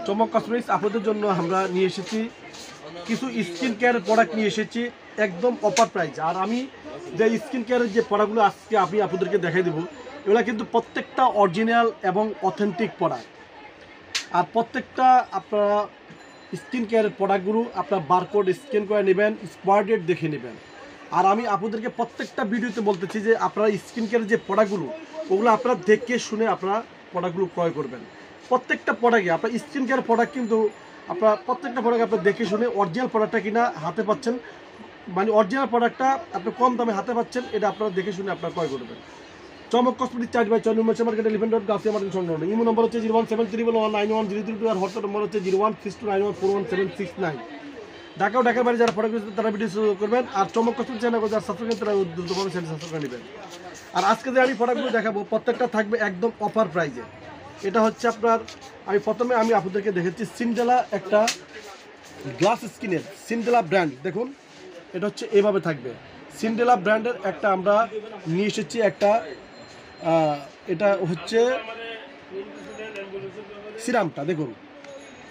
চমক কসমেটিক্স আপনাদের জন্য আমরা নিয়ে এসেছি কিছু স্কিন কেয়ার প্রোডাক্ট নিয়ে এসেছি একদম অফার প্রাইস। আর আমি যে স্কিন কেয়ারের যে প্রোডাক্টগুলো আজকে আমি আপনাদেরকে দেখাই দেবো, এগুলো কিন্তু প্রত্যেকটা অরিজিনাল এবং অথেন্টিক প্রোডাক্ট। আর প্রত্যেকটা আপনারা স্কিন কেয়ারের প্রোডাক্টগুলো আপনার বারকোড স্ক্যান করে নেবেন, এক্সপায়ার ডেট দেখে নেবেন। আর আমি আপনাদেরকে প্রত্যেকটা ভিডিওতে বলতেছি যে আপনারা স্কিন কেয়ারের যে প্রোডাক্টগুলো ওগুলো আপনারা দেখে শুনে আপনারা প্রোডাক্টগুলো ক্রয় করবেন। প্রত্যেকটা প্রোডাক্টে আপনার স্কিন কেয়ার প্রোডাক্ট কিন্তু আপনার প্রত্যেকটা প্রোডাক্ট আপনার দেখে শুনে অরিজিনাল প্রোডাক্টটা কিনা হাতে পাচ্ছেন, মানে অরিজিনাল প্রোডাক্টটা আপনি কম দামে হাতে পাচ্ছেন, এটা আপনারা দেখে শুনে আপনারা ক্রয় করবেন। চমক কসমেটিক্স 4/4 নম্বর মার্কেট এলিফেন্ট গাছিয়া মার্কেট সংলগ্ন। ইমো নম্বর হচ্ছে 01731910032 আর হোয়াটসঅ্যাপ নম্বর হচ্ছে 01629141769। ঢাকা ও ঢাকার বাইরে যারা প্রোডাক্ট করতে তারা ভিডিও করবেন। আর চমক কসমেটিক্স চ্যানেল যারা সাবস্ক্রাইব করেন তারা দ্রুতভাবে চ্যানেল সাবস্ক্রাইব করে নেবেন। আর আজকে যে আমি প্রোডাক্টগুলো দেখাবো প্রত্যেকটা থাকবে একদম অফার প্রাইজে। এটা হচ্ছে আপনার প্রথমে আমি আপনাদেরকে দেখেছি সিন্ডেলা একটা গ্লাস স্কিনের সিন্ডেলা ব্র্যান্ড। দেখুন এটা হচ্ছে এভাবে থাকবে। সিন্ডেলা ব্র্যান্ডের একটা আমরা নিয়ে এসেছি একটা, এটা হচ্ছে সিরামটা। দেখুন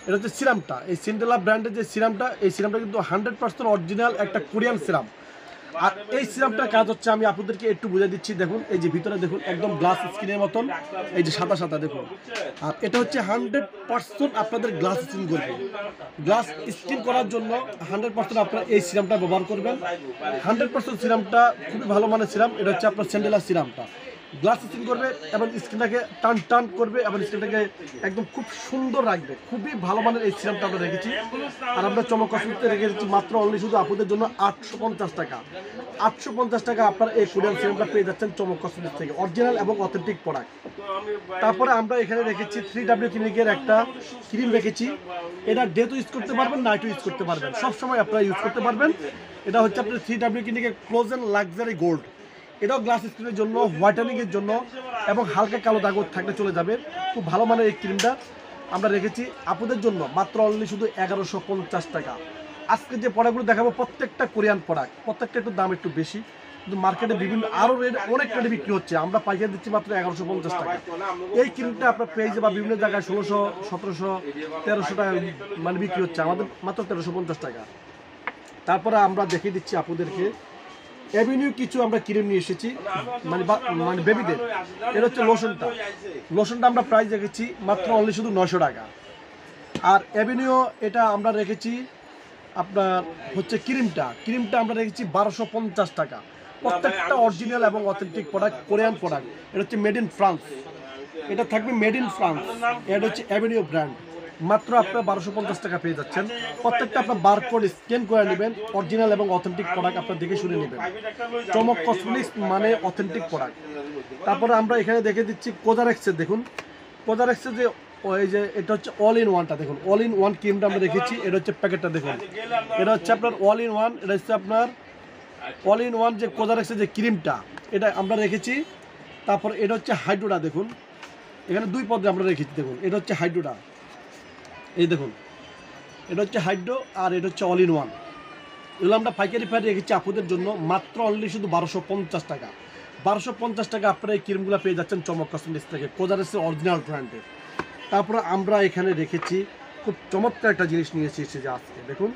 এটা হচ্ছে সিরামটা, এই সিন্ডেলা ব্র্যান্ডের যে সিরামটা, এই সিরামটা কিন্তু 100% অরিজিনাল একটা কোরিয়ান সিরাম। আর এই সিরামটার কাজ হচ্ছে আমি আপনাদেরকে একটু বুঝিয়ে দিচ্ছি। দেখুন এই যে ভিতরে দেখুন একদম গ্লাস স্কিনের মতন, এই যে সাদা সাদা দেখুন। আর এটা হচ্ছে 100% আপনাদের গ্লাস স্কিন করবে। গ্লাস স্কিন করার জন্য 100% আপনারা এই সিরামটা ব্যবহার করবেন। 100% সিরামটা খুবই ভালো মানের সিরাম। এটা হচ্ছে আপনার সিন্ডেলা সিরামটা গ্লাস স্কিন করবে এবং স্কিনটাকে টান টান করবে এবং স্কিনটাকে একদম খুব সুন্দর রাখবে। খুবই ভালো মানের এই সিরামটা আমরা রেখেছি। আর আমরা চমক কসমেটিক্সে রেখেছি মাত্র অনলি শুধু আপনাদের জন্য 850 টাকা। 850 টাকা আপনার এই কোরিয়ান সিরামটা পেয়ে যাচ্ছেন চমক কসমেটিক্স থেকে, অরিজিনাল এবং অথেন্টিক প্রোডাক্ট। তারপরে আমরা এখানে রেখেছি 3W ক্লিনিকের একটা ক্রিম রেখেছি। এটা ডে তো ইউজ করতে পারবেন, নাইটও ইউজ করতে পারবেন, সবসময় আপনারা ইউজ করতে পারবেন। এটা হচ্ছে আপনার 3W ক্লিনিকের ক্লোজেন লাক্সারি গোল্ড। এটাও গ্লাস স্কিনের জন্য, হোয়াইটেনিংয়ের জন্য এবং হালকা কালো দাগ থাকলে চলে যাবে। খুব ভালো মানের এই ক্রিমটা আমরা রেখেছি আপনাদের জন্য মাত্র অনলি শুধু 1150 টাকা। আজকে যে প্রোডাক্টগুলো দেখাবো প্রত্যেকটা কোরিয়ান প্রোডাক্ট, প্রত্যেকটা একটু দাম একটু বেশি, কিন্তু মার্কেটে বিভিন্ন আরও রেট অনেক রেটে বিক্রি হচ্ছে। আমরা পাইকারি দিচ্ছি মাত্র 1150 টাকা। এই ক্রিমটা আপনার পেজে বা বিভিন্ন জায়গায় 1600, 1700, 1300 টাকা মানে বিক্রি হচ্ছে, আমাদের মাত্র 1350 টাকা। তারপরে আমরা দেখিয়ে দিচ্ছি আপনাদেরকে অ্যাভিনিউ কিছু আমরা ক্রিম নিয়ে এসেছি, মানে বেবিদের। এটা হচ্ছে লোশনটা আমরা প্রাইস রেখেছি মাত্র অনলি শুধু 900 টাকা। আর অ্যাভিনিউ এটা আমরা রেখেছি আপনার হচ্ছে ক্রিমটা আমরা রেখেছি 1250 টাকা। প্রত্যেকটা অরিজিনাল এবং অথেন্টিক প্রোডাক্ট, কোরিয়ান প্রোডাক্ট। এটা হচ্ছে মেড ইন ফ্রান্স, এটা থাকবে মেড ইন ফ্রান্স। এটা হচ্ছে অ্যাভিনিউ ব্র্যান্ড। মাত্র আপনার 1250 টাকা পেয়ে যাচ্ছেন। প্রত্যেকটা আপনার বারকোড স্ক্যান করে নেবেন, অরিজিনাল এবং অথেন্টিক প্রোডাক্ট আপনার দেখে শুনে নেবেন। চমক কসমেটিক্স মানে অথেন্টিক প্রোডাক্ট। তারপরে আমরা এখানে দেখে দিচ্ছি কোজারেক্সের। দেখুন কোজারেক্সের যে ওই যে এটা হচ্ছে অল ইন ওয়ানটা, দেখুন অল ইন ওয়ান ক্রিমটা আমরা রেখেছি। এটা হচ্ছে প্যাকেটটা দেখুন, এটা হচ্ছে আপনার অল ইন ওয়ান। এটা হচ্ছে আপনার অল ইন ওয়ান যে কোজারেক্সের যে ক্রিমটা, এটা আমরা রেখেছি। তারপর এটা হচ্ছে হাইড্রোটা। দেখুন এখানে দুই পদে আমরা রেখেছি। দেখুন এটা হচ্ছে হাইড্রোটা, এই দেখুন এটা হচ্ছে হাইড্রো আর এটা হচ্ছে অল ইন ওয়ান। এগুলো আমরা পাইকারি প্রাইস রেখেছি আপনাদের জন্য মাত্র অনলি শুধু 1250 টাকা। 1250 টাকা আপনারা এই ক্রিমগুলো পেয়ে যাচ্ছেন চমক কসমেটিক্স থেকে, কোজারেক্সের অরিজিনাল ব্র্যান্ডের। তারপরে আমরা এখানে রেখেছি খুব চমৎকার একটা জিনিস নিয়ে এসেছি যে আজকে দেখুন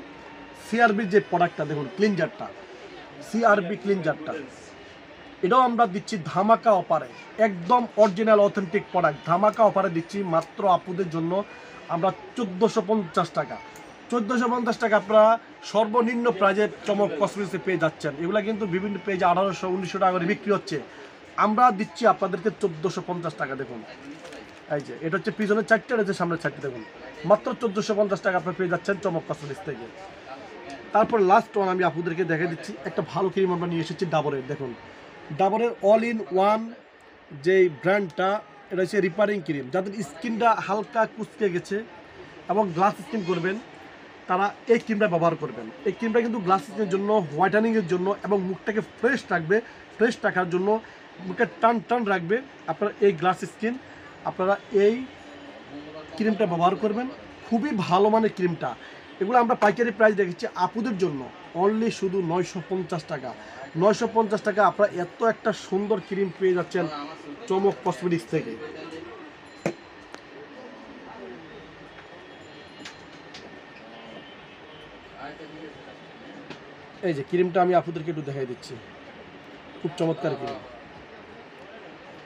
সিআরবির যে প্রোডাক্টটা, দেখুন ক্লিনজারটা, সিআরবি ক্লিনজারটা, এটাও আমরা দিচ্ছি ধামাকা অফারে। একদম অরিজিনাল অথেন্টিক প্রোডাক্ট ধামাকা অফারে দিচ্ছি মাত্র আপনাদের জন্য আমরা 1450 টাকা। 1450 টাকা আপনারা সর্বনিম্ন প্রাইজে চমক কসমেটিক্সে পেয়ে যাচ্ছেন। এগুলো কিন্তু বিভিন্ন পেজে 1800, 1900 টাকা করে বিক্রি হচ্ছে, আমরা দিচ্ছি আপনাদেরকে 1450 টাকা। দেখুন এই যে এটা হচ্ছে পিছনের চারটে, এটা হচ্ছে সামনের চারটে। দেখুন মাত্র 1450 টাকা আপনারা পেয়ে যাচ্ছেন চমক কসমেটিক্স থেকে। তারপর লাস্ট ওয়ান আমি আপনাদেরকে দেখে দিচ্ছি একটা ভালো ক্রিম আমরা নিয়ে এসেছি ডাবরের। দেখুন ডাবরের অল ইন ওয়ান যেই ব্র্যান্ডটা, এটা হচ্ছে রিপারিং ক্রিম। যাদের স্কিনটা হালকা কুচকে গেছে এবং গ্লাস স্কিন করবেন তারা এই ক্রিমটা ব্যবহার করবেন। এই ক্রিমটা কিন্তু গ্লাস স্কিনের জন্য, হোয়াইটেনিংয়ের জন্য এবং মুখটাকে ফ্রেশ রাখবে। ফ্রেশ রাখার জন্য মুখে টান টান রাখবে। আপনারা এই গ্লাস স্কিন আপনারা এই ক্রিমটা ব্যবহার করবেন, খুবই ভালো মানের ক্রিমটা। এগুলো আমরা পাইকারি প্রাইস রেখেছি আপুদের জন্য অনলি শুধু 950 টাকা। 950 টাকা আপনারা এত একটা সুন্দর ক্রিম পেয়ে যাচ্ছেন চমক কসমেটিক্স থেকে। এই যে ক্রিমটা আমি আপুদেরকে একটু দেখাই দিচ্ছি, খুব চমৎকার ক্রিম।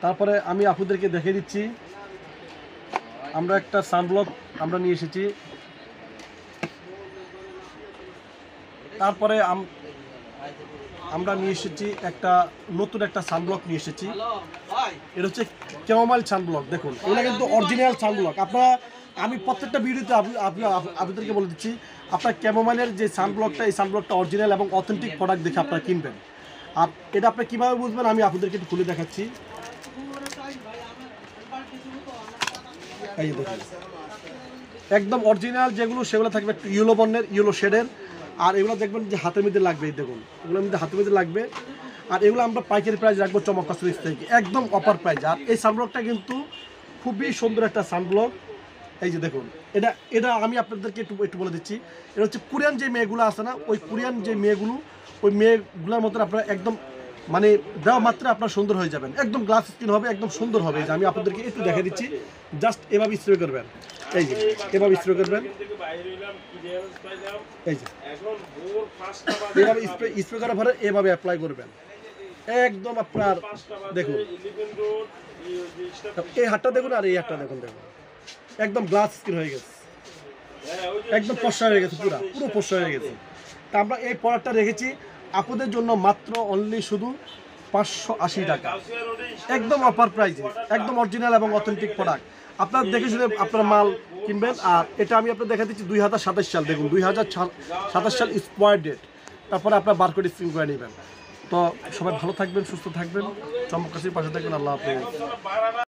তারপরে আমি আপুদেরকে দেখিয়ে দিচ্ছি আমরা একটা সানব্লক আমরা নিয়ে এসেছি। তারপরে আমরা নিয়ে এসেছি একটা নতুন একটা সানব্লক নিয়ে এসেছি। এটা হচ্ছে ক্যামোমাইল সানব্লক। দেখুন এগুলো কিন্তু অরিজিনাল সানব্লক। আপনারা আমি প্রত্যেকটা ভিডিওতে আপনাদেরকে বলে দিচ্ছি, আপনার ক্যামোমাইলের যে সানব্লকটা, এই সানব্লকটা অরিজিনাল এবং অথেন্টিক প্রোডাক্ট দেখে আপনারা কিনবেন। আর এটা আপনি কীভাবে বুঝবেন আমি আপনাদেরকে একটু খুলে দেখাচ্ছি। এই দেখুন একদম অরিজিনাল যেগুলো সেগুলো থাকবে একটু ইয়েলো বর্ণের, ইয়েলো শেডের। আর এগুলো দেখবেন যে হাতের মধ্যে লাগবে, দেখুন এগুলোর মধ্যে হাতের মধ্যে লাগবে। আর এগুলো আমরা পাইকারি প্রাইস রাখবো চমক কসমেটিক্স থেকে, একদম অফার প্রাইস। আর এই সানব্লকটা কিন্তু খুবই সুন্দর একটা সানব্লক। এই যে দেখুন এটা আমি আপনাদেরকে একটু বলে দিচ্ছি, এটা হচ্ছে কোরিয়ান যে মেয়েগুলো আছে না, ওই কোরিয়ান যে মেয়েগুলো, ওই মেয়েগুলোর মতন আপনারা একদম মানে দেওয়া মাত্রা আপনার সুন্দর হয়ে যাবেন, একদম গ্লাস স্কিন হবে, একদম সুন্দর হবে। যে আমি আপনাদেরকে একটু দেখে দিচ্ছি, জাস্ট এভাবে স্প্রে করবেন। এই যে এভাবে স্প্রে করবেন, এই যে এভাবে স্প্রে করার পরে এভাবে অ্যাপ্লাই করবেন, একদম আপনার দেখুন এই হাতটা দেখুন আর এই হাতটা দেখুন, একদম গ্লাস স্কিন হয়ে গেছে, একদম ফর্সা হয়ে গেছে, পুরো ফর্সা হয়ে গেছে। তা আমরা এই প্রোডাক্টটা রেখেছি আপনাদের জন্য মাত্র অনলি শুধু 580 টাকা, একদম অফার প্রাইসে, একদম অরিজিনাল এবং অথেন্টিক প্রোডাক্ট। আপনারা দেখে শুনে আপনারা মাল কিনবেন। আর এটা আমি আপনাদের দেখা দিচ্ছি 2027 সাল, দেখুন 2027 সাল এক্সপায়ার ডেট। তারপরে আপনার বারকোড স্ক্যান করে নেবেন। তো সবাই ভালো থাকবেন, সুস্থ থাকবেন, চমৎকার পাশে থাকবেন। আল্লাহ হাফেজ।